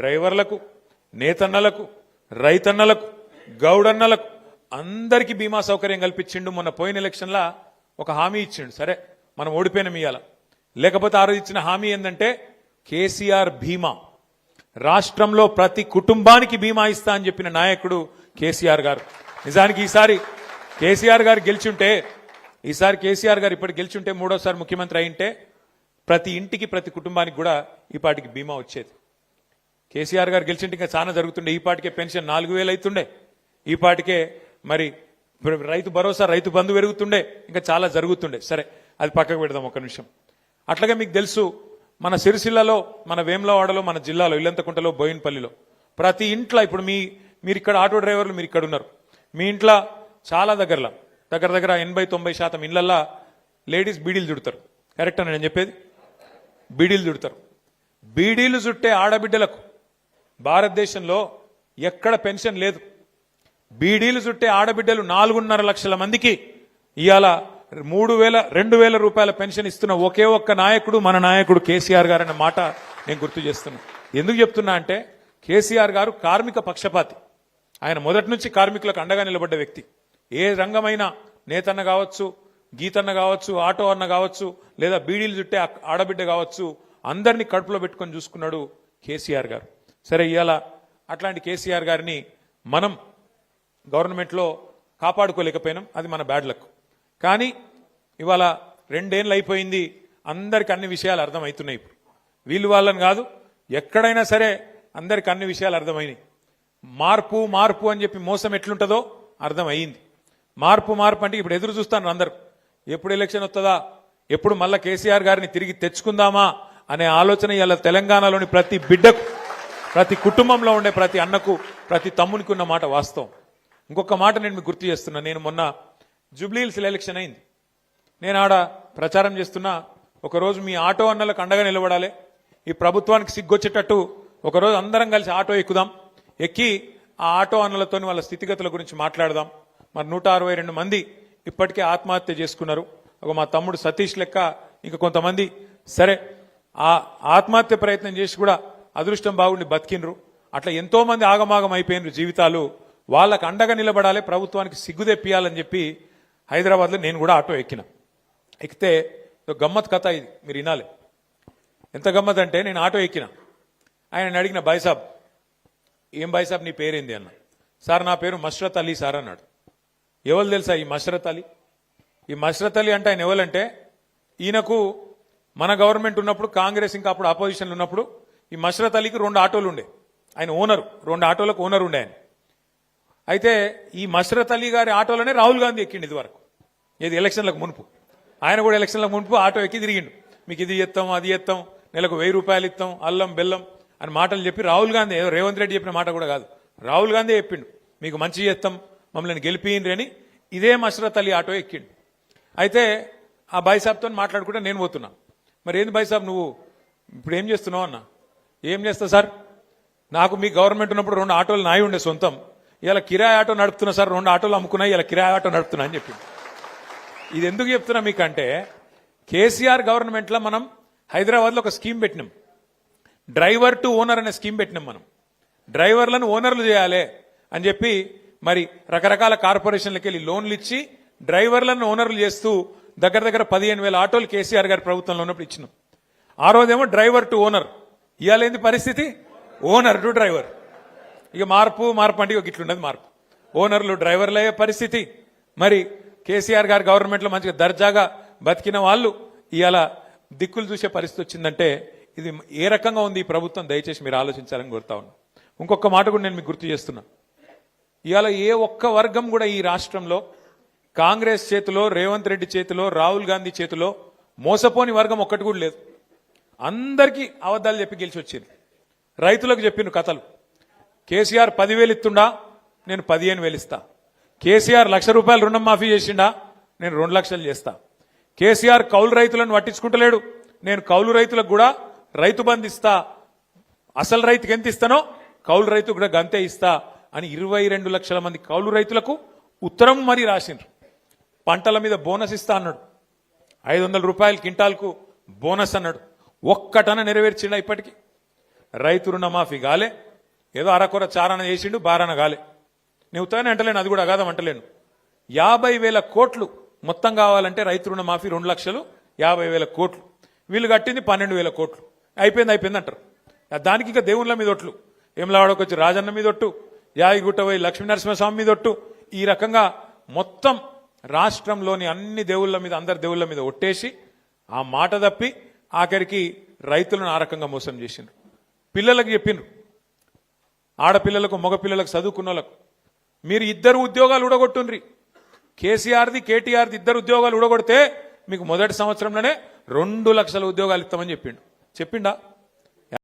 డ్రైవర్లకు, నేతన్నలకు, రైతన్నలకు, గౌడన్నలకు అందరికీ బీమా సౌకర్యం కల్పించిండు. మొన్న పోయిన ఎలక్షన్లా ఒక హామీ ఇచ్చిండు. సరే మనం ఓడిపోయినాం ఇయ్యాల. లేకపోతే ఆ రోజు ఇచ్చిన హామీ ఏంటంటే కేసీఆర్ బీమా, రాష్ట్రంలో ప్రతి కుటుంబానికి బీమా ఇస్తా అని చెప్పిన నాయకుడు కేసీఆర్ గారు. నిజానికి ఈసారి కేసీఆర్ గారు ఇప్పటి గెలిచుంటే మూడోసారి ముఖ్యమంత్రి అయింటే ప్రతి ఇంటికి ప్రతి కుటుంబానికి కూడా ఈ పాటికి బీమా వచ్చేది. కేసీఆర్ గారు గెలిచింటే ఇంకా చాలా జరుగుతుండే. ఈ పాటికే పెన్షన్ 4,000 అవుతుండే. ఈ పాటికే మరి రైతు భరోసా, రైతు బంధు పెరుగుతుండే. ఇంకా చాలా జరుగుతుండే. సరే అది పక్కకు పెడదాం ఒక నిమిషం. అట్లాగే మీకు తెలుసు మన సిరిసిల్లలో, మన వేములవాడలో, మన జిల్లాలో ఇల్లంతకుంటలో, బోయిన్పల్లిలో ప్రతి ఇంట్లో ఇప్పుడు మీరు ఇక్కడ ఆటో డ్రైవర్లు మీరు ఇక్కడ ఉన్నారు. మీ ఇంట్లో చాలా దగ్గర 80-90% ఇళ్లల్లో లేడీస్ బీడీలు చుడతారు. కరెక్ట్ అని నేను చెప్పేది? బీడీలు చుడతారు. బీడీలు చుట్టే ఆడబిడ్డలకు భారతదేశంలో ఎక్కడ పెన్షన్ లేదు. బీడీలు చుట్టే ఆడబిడ్డలు 4.5 లక్షల మందికి ఇవాళ 2,000 రూపాయల పెన్షన్ ఇస్తున్న ఒకే ఒక్క నాయకుడు మన నాయకుడు కేసీఆర్ గారు అన్న మాట నేను గుర్తు చేస్తున్నా. ఎందుకు చెప్తున్నా అంటే కేసీఆర్ గారు కార్మిక పక్షపాతి. ఆయన మొదటి నుంచి కార్మికులకు అండగా నిలబడ్డ వ్యక్తి. ఏ రంగమైనా నేతన్న కావచ్చు, గీతన్న కావచ్చు, ఆటో అన్న కావచ్చు, లేదా బీడీలు చుట్టే ఆడబిడ్డ కావచ్చు, అందరినీ కడుపులో పెట్టుకొని చూసుకున్నాడు కేసీఆర్ గారు. సరే ఇవాళ అట్లాంటి కేసీఆర్ గారిని మనం గవర్నమెంట్లో కాపాడుకోలేకపోయినాం. అది మన బ్యాడ్ లక్. కానీ ఇవాళ 2 ఏళ్ళు అయిపోయింది. అందరికి అన్ని విషయాలు అర్థమవుతున్నాయి. ఇప్పుడు వీళ్ళు వాళ్ళని కాదు, ఎక్కడైనా సరే అందరికి అన్ని విషయాలు అర్థమైనాయి. మార్పు అని చెప్పి మోసం ఎట్లుంటుందో అర్థమయ్యింది. మార్పు అంటే ఇప్పుడు ఎదురు చూస్తాను అందరు. ఎప్పుడు ఎలక్షన్ వస్తుందా, ఎప్పుడు మళ్ళా కేసీఆర్ గారిని తిరిగి తెచ్చుకుందామా అనే ఆలోచన ఇలా తెలంగాణలోని ప్రతి బిడ్డకు, ప్రతి కుటుంబంలో ఉండే ప్రతి అన్నకు, ప్రతి తమ్మునికి ఉన్న మాట వాస్తవం. ఇంకొక మాట నేను మీకు గుర్తు చేస్తున్నా. నేను మొన్న జూబ్లీహిల్స్ ఎలక్షన్ అయింది. నేను ఆడ ప్రచారం చేస్తున్నా. ఒకరోజు మీ ఆటో అన్నలకు అండగా నిలబడాలి, ఈ ప్రభుత్వానికి సిగ్గొచ్చేటట్టు ఒకరోజు అందరం కలిసి ఆటో ఎక్కుదాం, ఎక్కి ఆ ఆటో అన్నలతో వాళ్ళ స్థితిగతుల గురించి మాట్లాడదాం. మరి 162 మంది ఇప్పటికే ఆత్మహత్య చేసుకున్నారు. ఒక మా తమ్ముడు సతీష్ లెక్క ఇంకా కొంతమంది సరే ఆ ఆత్మహత్య ప్రయత్నం చేసి కూడా అదృష్టం బాగుండి బతికినరు. అట్లా ఎంతో మంది ఆగమాగం అయిపోయినరు జీవితాలు. వాళ్ళకు అండగా నిలబడాలి, ప్రభుత్వానికి సిగ్గు తెప్పియాలని చెప్పి హైదరాబాద్లో నేను కూడా ఆటో ఎక్కితే గమ్మత్ కథ ఇది, మీరు వినాలి. ఎంత గమ్మత్ అంటే నేను ఆటో ఎక్కిన. ఆయన అడిగిన, బాయ్సాబ్ ఏం బాయ్సాబ్ నీ పేరేంది అన్న. సార్ నా పేరు మష్రత్ అలీ సార్ అన్నాడు. ఎవరు తెలుసా ఈ మష్రత్ అలీ? ఈ మష్రత్ అలీ అంటే ఆయన ఎవరంటే ఈయనకు మన గవర్నమెంట్ ఉన్నప్పుడు, కాంగ్రెస్ ఇంకా అప్పుడు అపోజిషన్లు ఉన్నప్పుడు ఈ మష్రత్ అలీకి 2 ఆటోలు ఉండే. ఆయన ఓనరు, 2 ఆటోలకు ఓనర్ ఉండే ఆయన. అయితే ఈ మష్రత్ అలీ గారి ఆటోలోనే రాహుల్ గాంధీ ఎక్కిండు ఇదివరకు, ఏది ఎలక్షన్లకు మునుపు. ఆయన కూడా ఎలక్షన్లకు మునుపు ఆటో ఎక్కి తిరిగిండు. మీకు ఇది ఇస్తాం, అది ఇస్తాం, నెలకు 1000 రూపాయలు ఇస్తాం, అల్లం బెల్లం అని మాటలు చెప్పి రాహుల్ గాంధీ, ఏదో రేవంత్ రెడ్డి చెప్పిన మాట కూడా కాదు, రాహుల్ గాంధీ చెప్పిండు మీకు మంచి చేస్తాం, మమ్మల్ని గెలిపియండి అని. ఇదే మష్రత్ అలీ ఆటో ఎక్కిండు. అయితే ఆ బాయ్సాబ్తో మాట్లాడుకుంటే నేను పోతున్నా. మరి ఏంది బాయ్సాబ్ నువ్వు ఇప్పుడు ఏం చేస్తున్నావు అన్న. ఏం చేస్తా సార్, నాకు మీ గవర్నమెంట్ ఉన్నప్పుడు 2 ఆటోలు నాయి ఉండే సొంతం, ఇలా కిరాయి ఆటో నడుపుతున్నా సార్, 2 ఆటోలు అమ్ముకున్నా, ఇలా కిరాయి ఆటో నడుపుతున్నా అని చెప్పింది. ఇది ఎందుకు చెప్తున్నా మీకంటే కేసీఆర్ గవర్నమెంట్లో మనం హైదరాబాద్లో ఒక స్కీమ్ పెట్టినాం, డ్రైవర్ టు ఓనర్ అనే స్కీమ్ పెట్టినాం. మనం డ్రైవర్లను ఓనర్లు చేయాలి అని చెప్పి మరి రకరకాల కార్పొరేషన్లకు వెళ్ళి లోన్లు ఇచ్చి డ్రైవర్లను ఓనర్లు చేస్తూ దగ్గర 15,000 ఆటోలు కేసీఆర్ గారి ప్రభుత్వంలో ఉన్నప్పుడు ఇచ్చినాం. ఆ రోజేమో డ్రైవర్ టు ఓనర్. ఇవాళ ఏంది పరిస్థితి? Owner to driver. ఇక మార్పు అంటే ఇక ఇట్లున్నది మార్పు. ఓనర్లు డ్రైవర్లు అయ్యే పరిస్థితి. మరి కేసీఆర్ గారి గవర్నమెంట్లో మంచిగా దర్జాగా బతికిన వాళ్ళు ఇవాళ దిక్కులు చూసే పరిస్థితి వచ్చిందంటే ఇది ఏ రకంగా ఉంది ఈ ప్రభుత్వం, దయచేసి మీరు ఆలోచించాలని కోరుతా ఉన్నా. ఇంకొక మాట కూడా నేను మీకు గుర్తు చేస్తున్నా. ఇవాళ ఏ ఒక్క వర్గం కూడా ఈ రాష్ట్రంలో కాంగ్రెస్ చేతిలో, రేవంత్ రెడ్డి చేతిలో, రాహుల్ గాంధీ చేతిలో మోసపోని వర్గం ఒక్కటి కూడా లేదు. అందరికీ అబద్ధాలు చెప్పి గెలిచి వచ్చింది. రైతులకు చెప్పిన కథలు. కేసీఆర్ 10,000 ఇస్తుండా, నేను 15,000 ఇస్తా. కేసీఆర్ 1,00,000 రూపాయలు రుణం మాఫీ చేసిండా, నేను 2 లక్షలు చేస్తా. కేసీఆర్ కౌలు రైతులను పట్టించుకుంటలేడు, నేను కౌలు రైతులకు కూడా రైతు బంధు ఇస్తా. అసలు రైతుకి ఎంత ఇస్తానో కౌలు రైతు కూడా గంతే ఇస్తా అని 22 లక్షల మంది కౌలు రైతులకు ఉత్తరం మరీ రాసిండ్రు. పంటల మీద బోనస్ ఇస్తా అన్నాడు, 500 రూపాయలు క్వింటాల్కు బోనస్ అన్నాడు. ఒక్కటన నెరవేర్చిండా ఇప్పటికీ? రైతు రుణమాఫీ గాలే, ఏదో అరకొర చారణ చేసిండు బారాన గాలే. నేను ఉత్తగానే అంటలేను, అది కూడా అగాధం అంటలేను. 50,000 కోట్లు మొత్తం కావాలంటే రైతు రుణమాఫీ 2,50,000 కోట్లు, వీళ్ళు కట్టింది 12,000 కోట్లు. అయిపోయింది అంటారు. దానికి ఇక దేవుళ్ళ మీద ఒట్లు, ఏమలావాడకు వచ్చి రాజన్న మీద ఒట్టు, యాగిగుట్ట పోయి లక్ష్మీనరసింహస్వామి మీద ఒట్టు, ఈ రకంగా మొత్తం రాష్ట్రంలోని అన్ని దేవుళ్ళ మీద, అందరి దేవుళ్ళ మీద ఒట్టేసి ఆ మాట తప్పి ఆఖరికి రైతులను ఆ రకంగా మోసం చేసిండ్రు. పిల్లలకు చెప్పిండ్రు, ఆడపిల్లలకు మగపిల్లలకు చదువుకున్న వాళ్ళకు మీరు 2 ఉద్యోగాలు ఊడగొట్టుండ్రి. కేసీఆర్ది కేటీఆర్ది 2 ఉద్యోగాలు ఊడగొడితే మీకు మొదటి సంవత్సరంలోనే 2 లక్షల ఉద్యోగాలు ఇస్తామని చెప్పిండా?